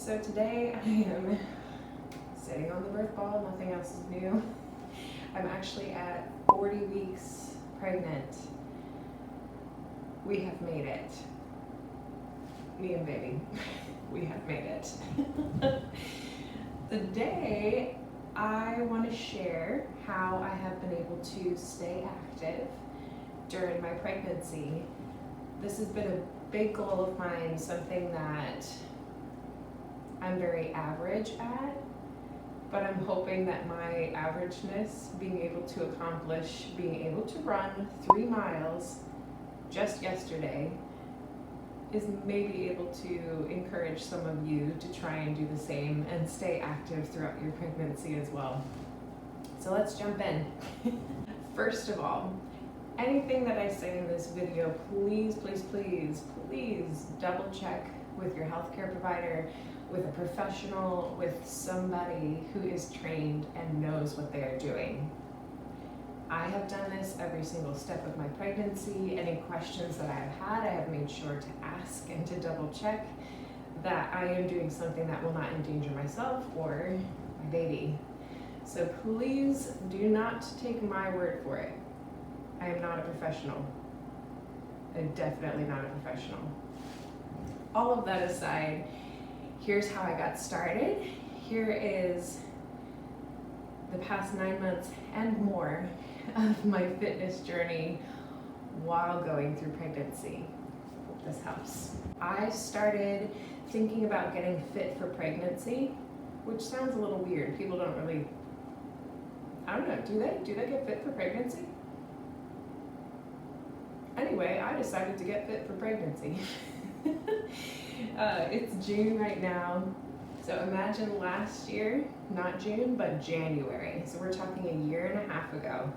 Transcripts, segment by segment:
So today I am sitting on the birth ball, nothing else is new. I'm actually at 40 weeks pregnant. We have made it. Me and baby, we have made it. Today I want to share how I have been able to stay active during my pregnancy. This has been a big goal of mine, something that I'm very average at, but I'm hoping that my averageness, being able to accomplish being able to run 3 miles just yesterday, is maybe able to encourage some of you to try and do the same and stay active throughout your pregnancy as well. So let's jump in. First of all, anything that I say in this video, please double check with your healthcare provider, with a professional, with somebody who is trained and knows what they are doing. I have done this every single step of my pregnancy. Any questions that I have had, I have made sure to ask and to double check that I am doing something that will not endanger myself or my baby. So please do not take my word for it. I am not a professional. I'm definitely not a professional. All of that aside, here's how I got started. Here is the past 9 months and more of my fitness journey while going through pregnancy. Hope this helps. I started thinking about getting fit for pregnancy, which sounds a little weird. People don't really, I don't know, do they get fit for pregnancy? Anyway, I decided to get fit for pregnancy. It's June right now. So imagine last year, not June, but January. So we're talking a year and a half ago,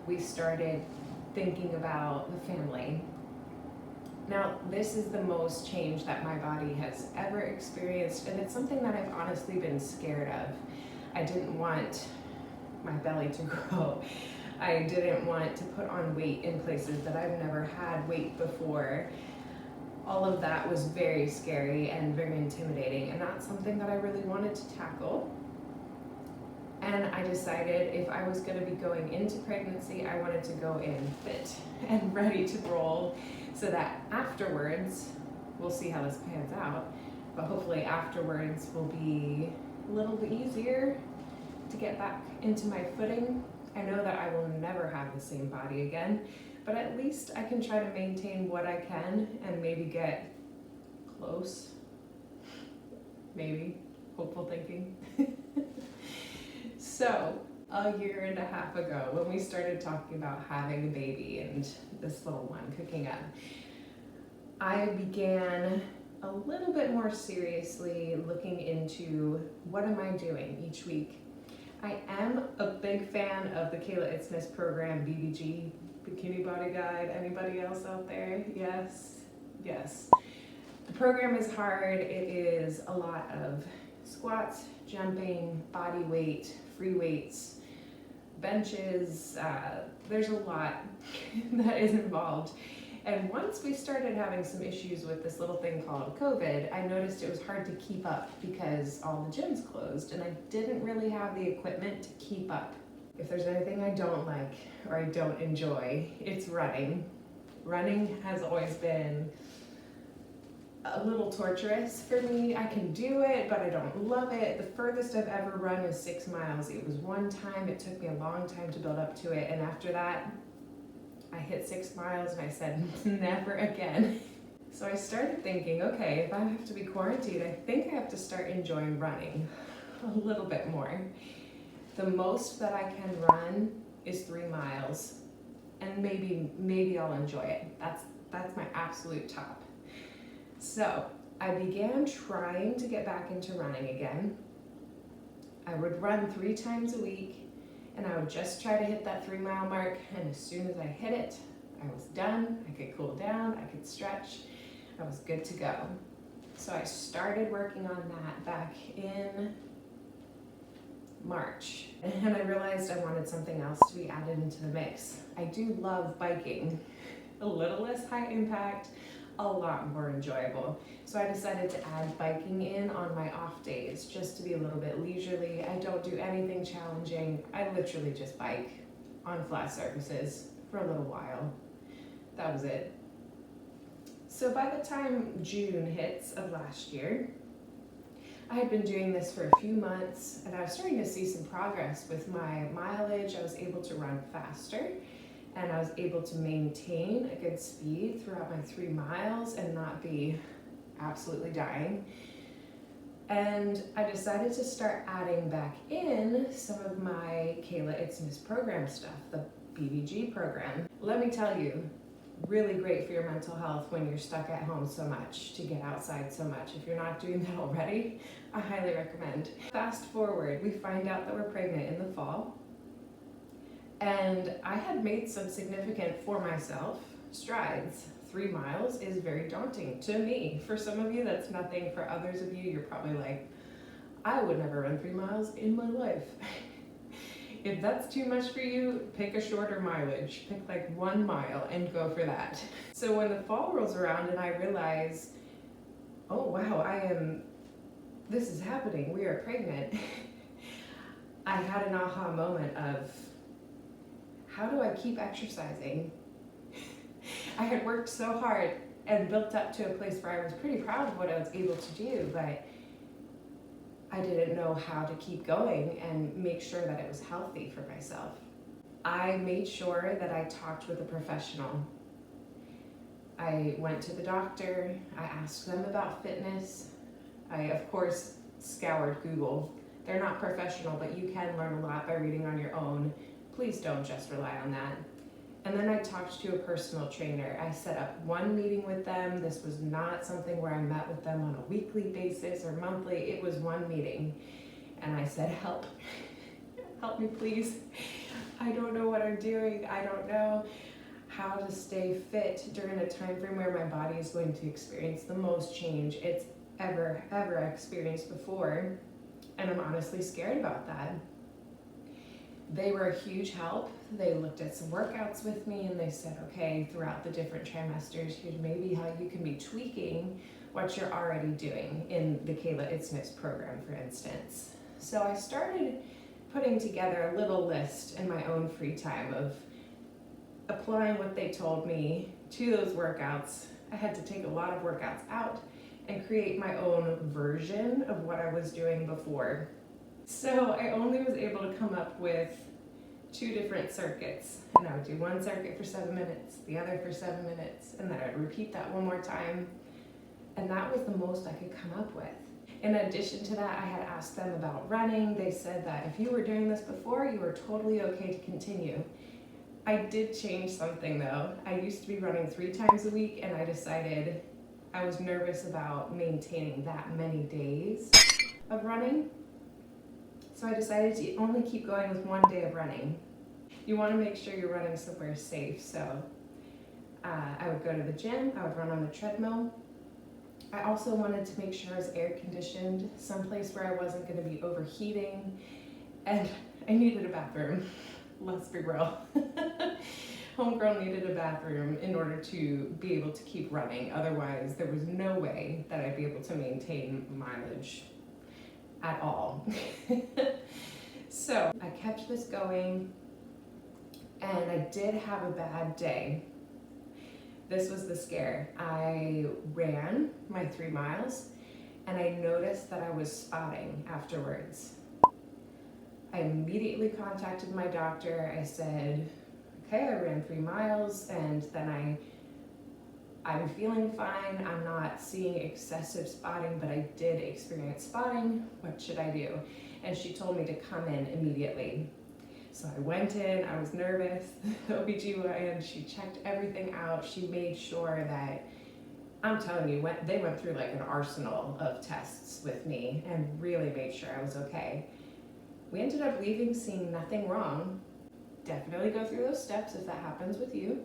we started thinking about the family. Now, this is the most change that my body has ever experienced, and it's something that I've honestly been scared of. I didn't want my belly to grow. I didn't want to put on weight in places that I've never had weight before. All of that was very scary and very intimidating, and that's something that I really wanted to tackle. And I decided if I was going to be going into pregnancy, I wanted to go in fit and ready to roll, so that afterwards, we'll see how this pans out, but hopefully afterwards will be a little bit easier to get back into my footing. I know that I will never have the same body again, but at least I can try to maintain what I can and maybe get close. Maybe, hopeful thinking. So, a year and a half ago, when we started talking about having a baby and this little one cooking up, I began a little bit more seriously looking into what am I doing each week. I am a big fan of the Kayla Itsnes program, BBG, Bikini Body Guide. Anybody else out there? Yes. The program is hard. It is a lot of squats, jumping, body weight, free weights, benches. There's a lot that is involved. And once we started having some issues with this little thing called COVID, I noticed it was hard to keep up because all the gyms closed and I didn't really have the equipment to keep up. If there's anything I don't like or I don't enjoy, it's running. Running has always been a little torturous for me. I can do it, but I don't love it. The furthest I've ever run is 6 miles. It was one time, it took me a long time to build up to it, and after that, I hit 6 miles and I said, never again. So I started thinking, okay, if I have to be quarantined, I think I have to start enjoying running a little bit more. The most that I can run is 3 miles, and maybe I'll enjoy it. That's my absolute top. So I began trying to get back into running again. I would run 3 times a week, and I would just try to hit that 3 mile mark, and as soon as I hit it, I was done. I could cool down, I could stretch, I was good to go. So I started working on that back in March, and I realized I wanted something else to be added into the mix. I do love biking. A little less high impact, a lot more enjoyable. So I decided to add biking in on my off days just to be a little bit leisurely. I don't do anything challenging. I literally just bike on flat surfaces for a little while. That was it. So by the time June hits of last year, I had been doing this for a few months and I was starting to see some progress with my mileage. I was able to run faster and I was able to maintain a good speed throughout my 3 miles and not be absolutely dying. And I decided to start adding back in some of my Kayla Itsnes program stuff, the BBG program. Let me tell you, really great for your mental health when you're stuck at home so much, to get outside so much. If you're not doing that already, I highly recommend. Fast forward, we find out that we're pregnant in the fall, and I had made some significant, for myself, strides. 3 miles is very daunting to me. For some of you, that's nothing. For others of you, you're probably like, I would never run 3 miles in my life. If that's too much for you, pick a shorter mileage. Pick like 1 mile and go for that. So when the fall rolls around and I realize, oh wow, this is happening, we are pregnant. I had an aha moment of, how do I keep exercising? I had worked so hard and built up to a place where I was pretty proud of what I was able to do, but I didn't know how to keep going and make sure that it was healthy for myself. I made sure that I talked with a professional. I went to the doctor, I asked them about fitness. I, of course, scoured Google. They're not professional, but you can learn a lot by reading on your own. Please don't just rely on that. And then I talked to a personal trainer. I set up 1 meeting with them. This was not something where I met with them on a weekly basis or monthly. It was 1 meeting. And I said, help. Help me, please. I don't know what I'm doing. I don't know how to stay fit during a time frame where my body is going to experience the most change it's ever experienced before. And I'm honestly scared about that. They were a huge help. They looked at some workouts with me and they said, okay, throughout the different trimesters, here's maybe how you can be tweaking what you're already doing in the Kayla Itsnes program, for instance. So I started putting together a little list in my own free time of applying what they told me to those workouts. I had to take a lot of workouts out and create my own version of what I was doing before. So I only was able to come up with 2 different circuits, and I would do 1 circuit for 7 minutes, the other for 7 minutes, and then I'd repeat that 1 more time, and that was the most I could come up with. In addition to that, I had asked them about running. They said that if you were doing this before, you were totally okay to continue. I did change something though. I used to be running 3 times a week, and I decided I was nervous about maintaining that many days of running. So I decided to only keep going with 1 day of running. You want to make sure you're running somewhere safe. So I would go to the gym, I would run on the treadmill. I also wanted to make sure I was air conditioned, someplace where I wasn't going to be overheating, and I needed a bathroom. Let's be real. Homegirl needed a bathroom in order to be able to keep running. Otherwise, there was no way that I'd be able to maintain mileage at all. So I kept this going, and I did have a bad day. This was the scare. I ran my 3 miles, and I noticed that I was spotting afterwards. I immediately contacted my doctor. I said, okay, I ran 3 miles, and then I'm feeling fine. I'm not seeing excessive spotting, but I did experience spotting. What should I do? And she told me to come in immediately. So I went in, I was nervous. The OBGYN, she checked everything out. She made sure that, I'm telling you, they went through like an arsenal of tests with me and really made sure I was okay. We ended up leaving seeing nothing wrong. Definitely go through those steps if that happens with you.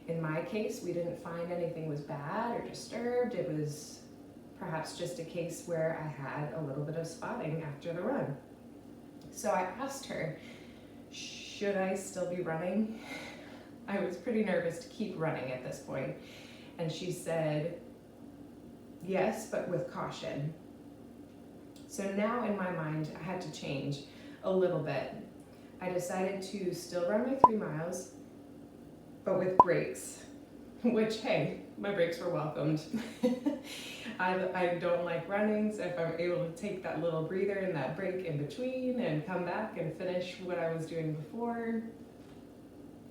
In my case, we didn't find anything was bad or disturbed. It was perhaps just a case where I had a little bit of spotting after the run. So I asked her, should I still be running? I was pretty nervous to keep running at this point. And she said, yes, but with caution. So now in my mind, I had to change a little bit. I decided to still run my 3 miles, but with breaks, which, hey, my breaks were welcomed. I don't like running, so if I'm able to take that little breather and that break in between and come back and finish what I was doing before,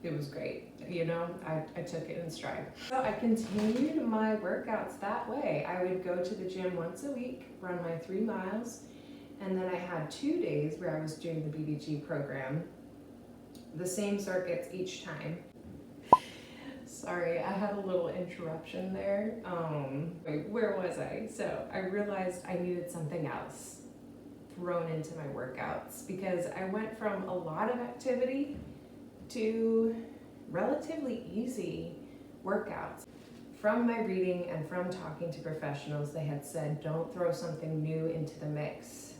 it was great. You know, I took it in stride. So I continued my workouts that way. I would go to the gym once a week, run my 3 miles, and then I had 2 days where I was doing the BBG program, the same circuits each time. Sorry, I had a little interruption there. Wait, where was I? So I realized I needed something else thrown into my workouts because I went from a lot of activity to relatively easy workouts. From my reading and from talking to professionals, they had said, don't throw something new into the mix.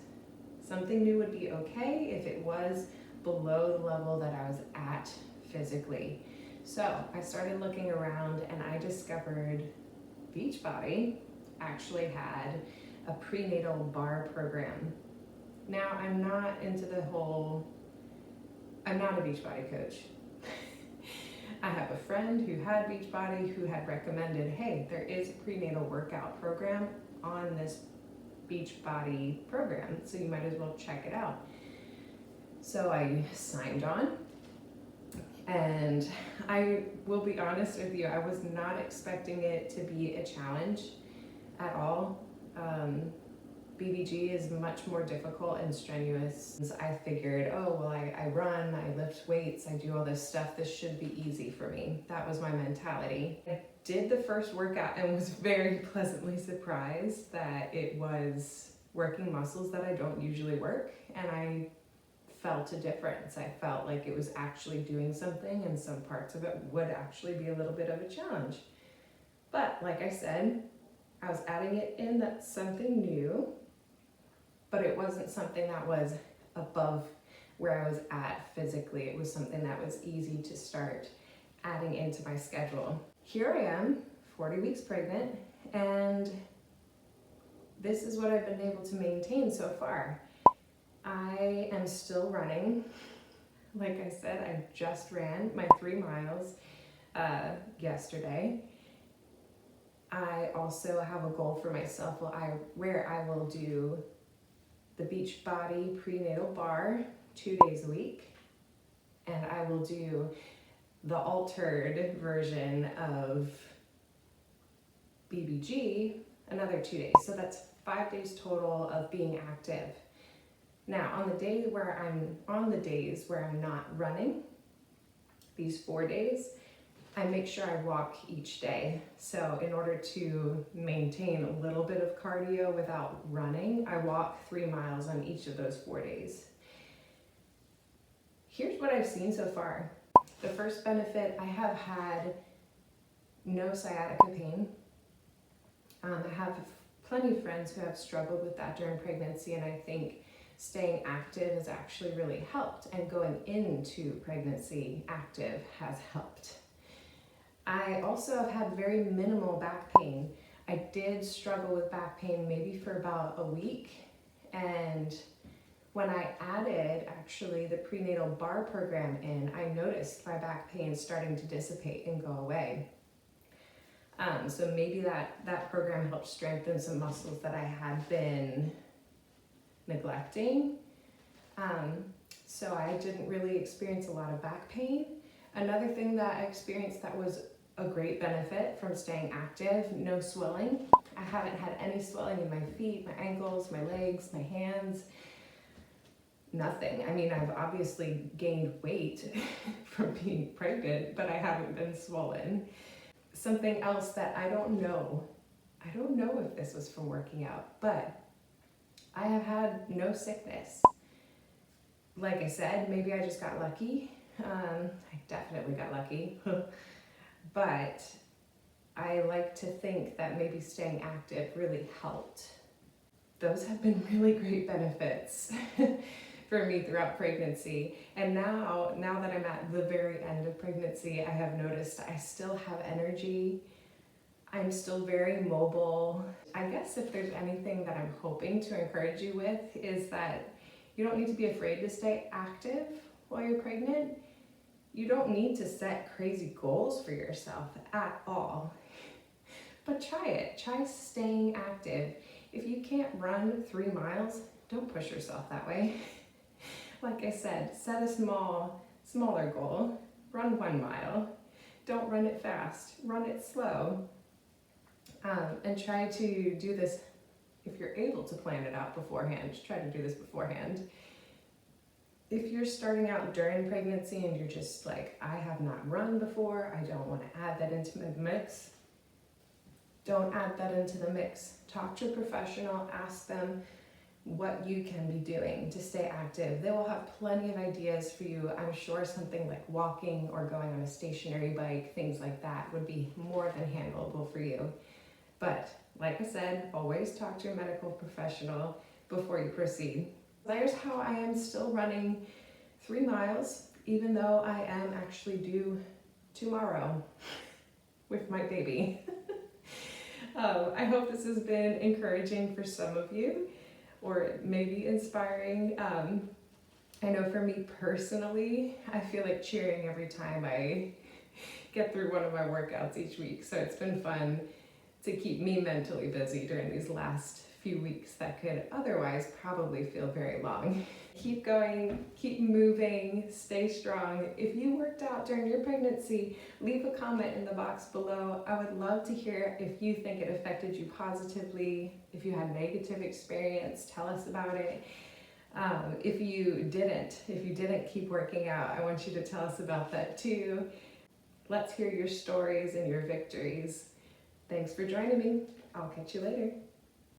Something new would be okay if it was below the level that I was at physically. So I started looking around and I discovered Beachbody actually had a prenatal Barre program. Now I'm not a Beachbody coach. I have a friend who had Beachbody who had recommended, hey, there is a prenatal workout program on this Beachbody program, so you might as well check it out. So I signed on. And I will be honest with you, I was not expecting it to be a challenge at all. BBG is much more difficult and strenuous. I figured, oh, well, I run, I lift weights, I do all this stuff. This should be easy for me. That was my mentality. I did the first workout and was very pleasantly surprised that it was working muscles that I don't usually work. And I felt a difference. I felt like it was actually doing something, and some parts of it would actually be a little bit of a challenge. But like I said, I was adding it in, that's something new, but it wasn't something that was above where I was at physically. It was something that was easy to start adding into my schedule. Here I am, 40 weeks pregnant, and this is what I've been able to maintain so far. I am still running. Like I said, I just ran my 3 miles yesterday. I also have a goal for myself where I will do the Beachbody prenatal Barre 2 days a week, and I will do the altered version of BBG another 2 days. So that's 5 days total of being active. Now, on the days where I'm not running, these 4 days, I make sure I walk each day. So in order to maintain a little bit of cardio without running, I walk 3 miles on each of those 4 days. Here's what I've seen so far. The first benefit, I have had no sciatica pain. I have plenty of friends who have struggled with that during pregnancy, and I think staying active has actually really helped, and going into pregnancy active has helped. I also have had very minimal back pain. I did struggle with back pain maybe for about a week, and when I added actually the prenatal Barre program in, I noticed my back pain starting to dissipate and go away. So maybe that program helped strengthen some muscles that I had been neglecting. So I didn't really experience a lot of back pain. Another thing that I experienced that was a great benefit from staying active, no swelling. I haven't had any swelling in my feet, my ankles, my legs, my hands, nothing. I mean, I've obviously gained weight from being pregnant, but I haven't been swollen. Something else that I don't know if this was from working out, but I have had no sickness. Like I said, maybe I just got lucky. I definitely got lucky. But I like to think that maybe staying active really helped. Those have been really great benefits for me throughout pregnancy. And now that I'm at the very end of pregnancy, I have noticed I still have energy. I'm still very mobile. I guess if there's anything that I'm hoping to encourage you with is that you don't need to be afraid to stay active while you're pregnant. You don't need to set crazy goals for yourself at all. But try it. Try staying active. If you can't run 3 miles, don't push yourself that way. Like I said, set a smaller goal. Run 1 mile. Don't run it fast. Run it slow. And try to do this, if you're able to plan it out beforehand, try to do this beforehand. If you're starting out during pregnancy and you're just like, I have not run before, I don't want to add that into the mix, don't add that into the mix. Talk to a professional, ask them what you can be doing to stay active. They will have plenty of ideas for you. I'm sure something like walking or going on a stationary bike, things like that would be more than handleable for you. But like I said, always talk to a medical professional before you proceed. There's how I am still running 3 miles, even though I am actually due tomorrow with my baby. I hope this has been encouraging for some of you, or maybe inspiring. I know for me personally, I feel like cheering every time I get through one of my workouts each week. So it's been fun to keep me mentally busy during these last few weeks that could otherwise probably feel very long. Keep going, keep moving, stay strong. If you worked out during your pregnancy, leave a comment in the box below. I would love to hear if you think it affected you positively. If you had negative experience, tell us about it. If you didn't keep working out, I want you to tell us about that too. Let's hear your stories and your victories. Thanks for joining me. I'll catch you later.